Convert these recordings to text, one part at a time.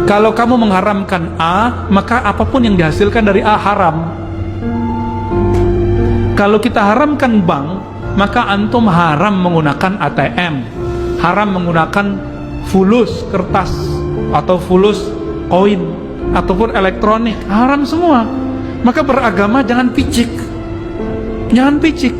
Kalau kamu mengharamkan A, maka apapun yang dihasilkan dari A haram. Kalau kita haramkan bank, maka antum haram menggunakan ATM, haram menggunakan fulus kertas atau fulus koin ataupun elektronik, haram semua. Maka beragama jangan picik, jangan picik.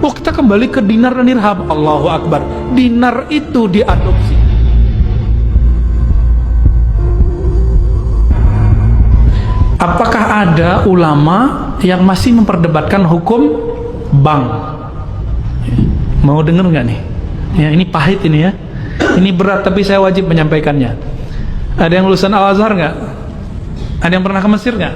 Oh, kita kembali ke dinar dan dirham. Allahu Akbar. Dinar itu diadopsi. Apakah ada ulama yang masih memperdebatkan hukum bank? Mau denger nggak nih? Ya, ini pahit ini ya. Ini berat tapi saya wajib menyampaikannya. Ada yang lulusan Al-Azhar nggak? Ada yang pernah ke Mesir nggak?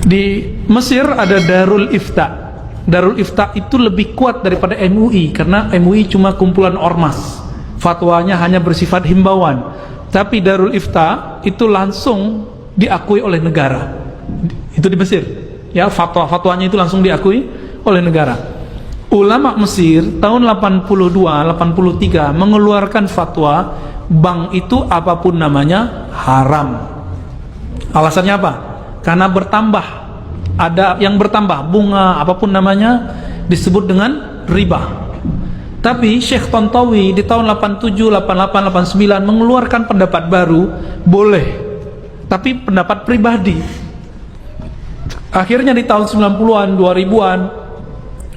Di Mesir ada Darul Ifta. Darul Ifta itu lebih kuat daripada MUI, karena MUI cuma kumpulan ormas, fatwanya hanya bersifat himbauan. Tapi Darul Ifta itu langsung diakui oleh negara. Itu di Mesir ya, fatwanya itu langsung diakui oleh negara. Ulama Mesir tahun 82-83 mengeluarkan fatwa bank itu apapun namanya haram. Alasannya apa? Karena bertambah, ada yang bertambah, bunga apapun namanya disebut dengan riba. Tapi Syekh Tontowi di tahun 87, 88, 89 mengeluarkan pendapat baru, boleh, tapi pendapat pribadi. Akhirnya di tahun 90-an, 2000-an,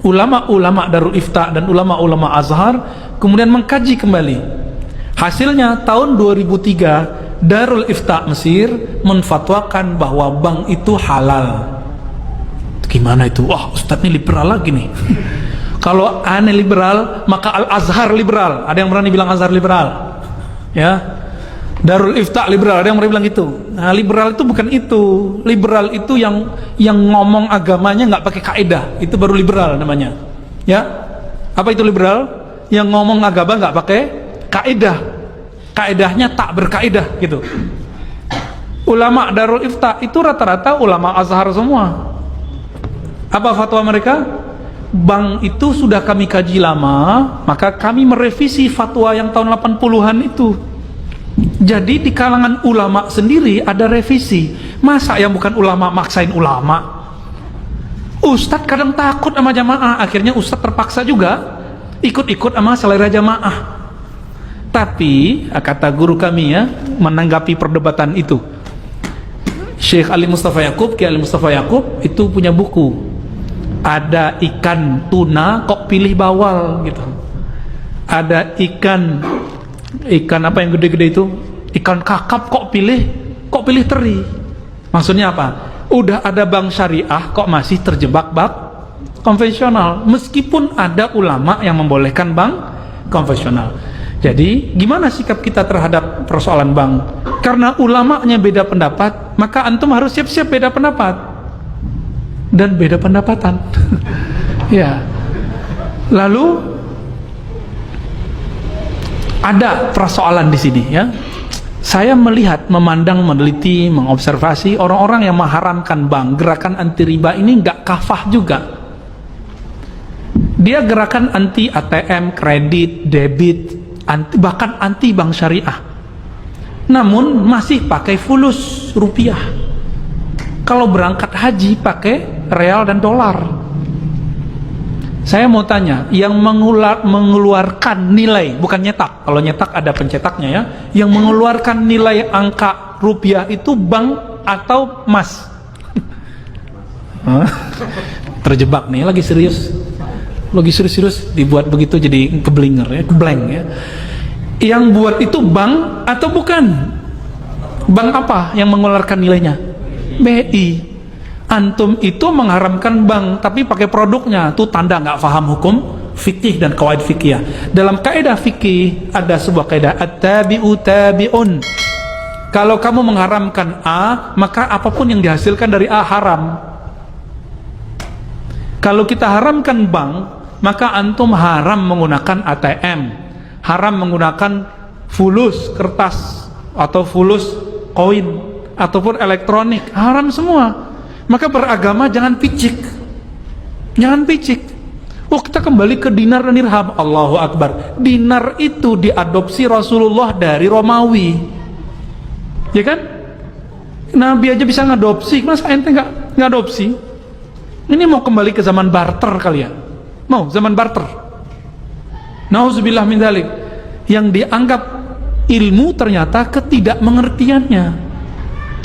ulama-ulama Darul Ifta dan ulama-ulama Azhar kemudian mengkaji kembali. Hasilnya tahun 2003 Darul Ifta Mesir menfatwakan bahwa bank itu halal. Gimana itu? Wah, Ustadz ini liberal lagi nih. Kalau aneh liberal, maka Al-Azhar liberal. Ada yang berani bilang Azhar liberal? Ya. Darul Ifta liberal, ada yang berani bilang itu. Nah, liberal itu bukan itu. Liberal itu yang ngomong agamanya nggak pakai kaidah, itu baru liberal namanya. Ya. Apa itu liberal? Yang ngomong agama nggak pakai kaidah. Kaidahnya tak berkaidah gitu. Ulama Darul Ifta itu rata-rata ulama Azhar semua. Apa fatwa mereka? Bank itu sudah kami kaji lama, maka kami merevisi fatwa yang tahun 80-an itu. Jadi di kalangan ulama sendiri ada revisi. Masa yang bukan ulama maksain ulama? Ustadz kadang takut sama jamaah, akhirnya Ustadz terpaksa juga ikut-ikut sama selera jamaah. Tapi kata guru kami ya, menanggapi perdebatan itu, Syekh Ali Mustafa Yaqub, Kiai Ali Mustafa Yaqub itu punya buku. Ada ikan tuna kok pilih bawal gitu. Ada ikan apa yang gede-gede itu? Ikan kakap kok pilih teri. Maksudnya apa? Udah ada bank syariah kok masih terjebak bank konvensional, meskipun ada ulama yang membolehkan bank konvensional. Jadi gimana sikap kita terhadap persoalan bank? Karena ulamanya beda pendapat, maka antum harus siap-siap beda pendapat dan beda pendapatan. Ya. Lalu ada persoalan di sini ya. Saya melihat, memandang, meneliti, mengobservasi orang-orang yang mengharamkan bank, gerakan anti riba ini nggak kafah juga. Dia gerakan anti ATM, kredit, debit, bahkan anti bank syariah. Namun masih pakai fulus rupiah. Kalau berangkat haji pakai real dan dolar. Saya mau tanya, yang mengeluarkan nilai, bukan nyetak, kalau nyetak ada pencetaknya ya, yang mengeluarkan nilai angka rupiah itu bank atau emas? Terjebak nih, lagi serius dibuat begitu jadi keblinger ya, keblank ya. Yang buat itu bank atau bukan? Bank apa yang mengeluarkan nilainya? BI. Antum itu mengharamkan bank tapi pakai produknya, tuh tanda nggak paham hukum fikih dan kawaid fikih. Dalam kaidah fikih ada sebuah kaidah at-tabi'u tabi'un. Kalau kamu mengharamkan A, maka apapun yang dihasilkan dari A haram. Kalau kita haramkan bank, maka antum haram menggunakan ATM, haram menggunakan fulus kertas atau fulus koin ataupun elektronik, haram semua. Maka beragama jangan picik, jangan picik. Oh, kita kembali ke dinar dan dirham. Allahu Akbar. Dinar itu diadopsi Rasulullah dari Romawi. Ya kan? Nabi aja bisa ngadopsi, masa ente nggak ngadopsi? Ini mau kembali ke zaman barter kalian? Mau zaman barter? Nauzubillah min dzalik. Yang dianggap ilmu ternyata ketidakmengertiannya.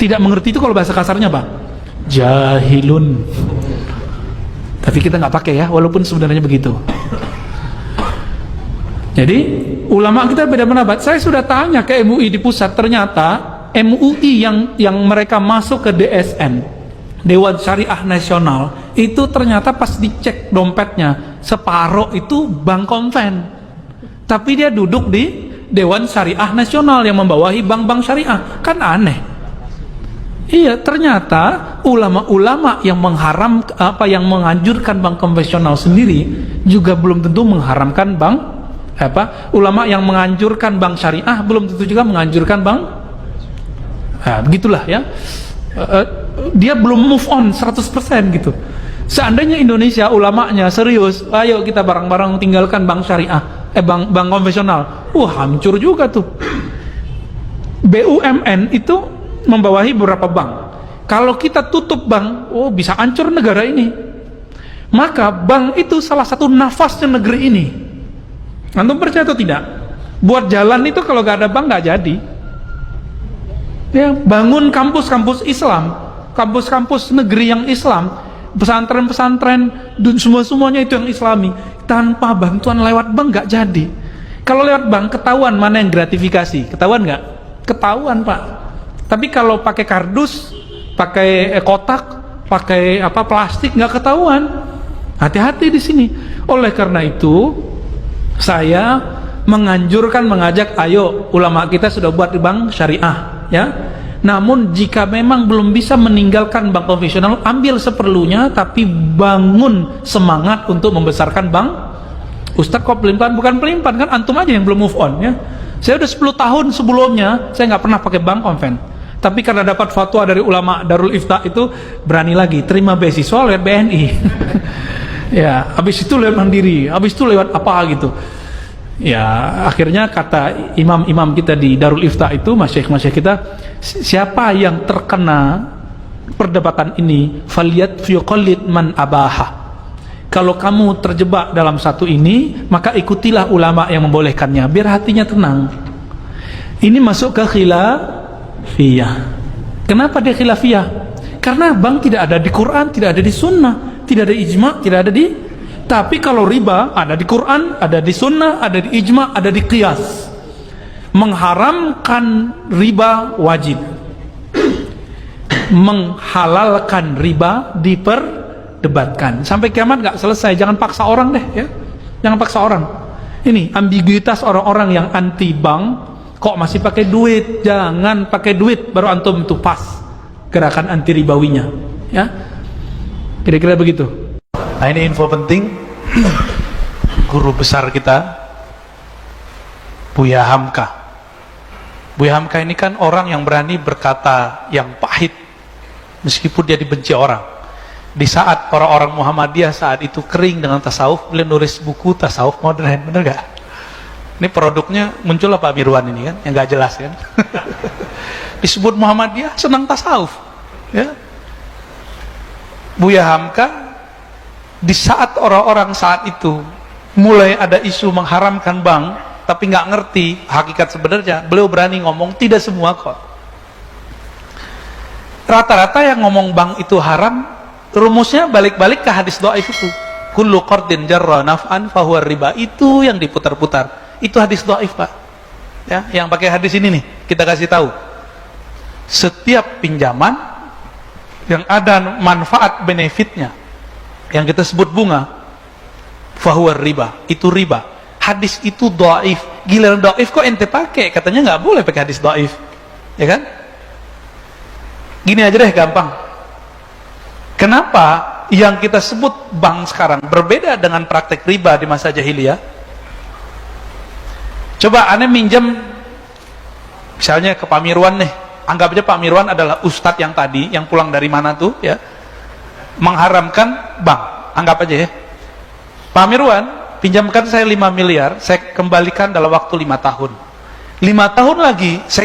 Tidak mengerti itu kalau bahasa kasarnya Bang, jahilun. Tapi kita nggak pakai ya, walaupun sebenarnya begitu. Jadi ulama kita beda pendapat. Saya sudah tanya ke MUI di pusat, ternyata MUI yang mereka masuk ke DSN, Dewan Syariah Nasional, itu ternyata pas dicek dompetnya separuh itu bank konven, tapi dia duduk di Dewan Syariah Nasional yang membawahi bank-bank syariah. Kan aneh. Iya, ternyata ulama-ulama yang yang menganjurkan bank konvensional sendiri juga belum tentu mengharamkan bank ulama yang menganjurkan bank syariah belum tentu juga menganjurkan bank. Nah, begitulah ya. Dia belum move on 100% gitu. Seandainya Indonesia ulamanya serius, ayo kita bareng-bareng tinggalkan bank syariah, bank konvensional. Hancur juga tuh. BUMN itu membawahi beberapa bank. Kalau kita tutup bank, bisa hancur negara ini. Maka bank itu salah satu nafasnya negeri ini. Antum percaya atau tidak? Buat jalan itu kalau gak ada bank gak jadi. Ya, bangun kampus-kampus Islam, kampus-kampus negeri yang Islam, pesantren-pesantren, semuanya itu yang Islami, tanpa bantuan lewat bank gak jadi. Kalau lewat bank ketahuan mana yang gratifikasi, ketahuan nggak? Ketahuan Pak. Tapi kalau pakai kardus, pakai kotak, pakai plastik nggak ketahuan. Hati-hati di sini. Oleh karena itu, saya mengajak, ayo ulama kita sudah buat bank syariah, ya. Namun jika memang belum bisa meninggalkan bank konvensional, ambil seperlunya, tapi bangun semangat untuk membesarkan bank. Ustadz kok pelin-pelan? Bukan pelin-pelan, kan antum aja yang belum move on, ya. Saya udah 10 tahun sebelumnya saya nggak pernah pakai bank konven, tapi karena dapat fatwa dari ulama Darul Ifta itu berani lagi terima beasiswa lewat BNI. Ya, habis itu lewat Mandiri, habis itu lewat apa gitu. Ya, akhirnya kata imam-imam kita di Darul Ifta itu, masyayikh kita, siapa yang terkena perdebatan ini, faliyat fiqallid man abaha. Kalau kamu terjebak dalam satu ini, maka ikutilah ulama yang membolehkannya, biar hatinya tenang. Ini masuk ke khilafiyah. Kenapa dia khilafiyah? Karena bank tidak ada di Quran, tidak ada di sunnah, tidak ada ijma, tidak ada di. Tapi kalau riba ada di Quran, ada di sunnah, ada di ijma, ada di qiyas. Mengharamkan riba wajib, menghalalkan riba diperdebatkan sampai kiamat nggak selesai. Jangan paksa orang deh, ya. Jangan paksa orang. Ini ambiguitas orang-orang yang anti bank, kok masih pakai duit. Jangan pakai duit baru antum itu pas gerakan anti ribawinya, ya. Kira-kira begitu. Nah, ini info penting. Guru besar kita Buya Hamka. Buya Hamka ini kan orang yang berani berkata yang pahit meskipun dia dibenci orang. Di saat orang-orang Muhammadiyah saat itu kering dengan tasawuf, beliau nulis buku tasawuf modern, bener gak? Ini produknya muncul Pak Mirwan ini kan, yang gak jelas kan. Disebut Muhammadiyah senang tasawuf, ya. Buya Hamka di saat orang-orang saat itu mulai ada isu mengharamkan bank, tapi nggak ngerti hakikat sebenarnya, beliau berani ngomong tidak semua kok. Rata-rata yang ngomong bank itu haram, rumusnya balik-balik ke hadis dhaif itu. Kullu qardin jarra naf'an fahuwa riba. Itu yang diputar-putar. Itu hadis dhaif, Pak. Ya, yang pakai hadis ini nih, kita kasih tahu. Setiap pinjaman yang ada manfaat benefitnya, yang kita sebut bunga, fahuwa riba, itu riba. Hadis itu dhaif. Giliran dhaif kok ente pakai? Katanya nggak boleh pakai hadis dhaif, ya kan? Gini aja deh, gampang. Kenapa yang kita sebut bank sekarang berbeda dengan praktek riba di masa jahiliyah? Coba aneh minjem misalnya ke Pak Mirwan nih, anggap aja Pak Mirwan adalah ustadz yang tadi, yang pulang dari mana tuh, ya, mengharamkan bank, anggap aja ya. Pak Mirwan, pinjamkan saya 5 miliar, saya kembalikan dalam waktu 5 tahun. 5 tahun lagi, saya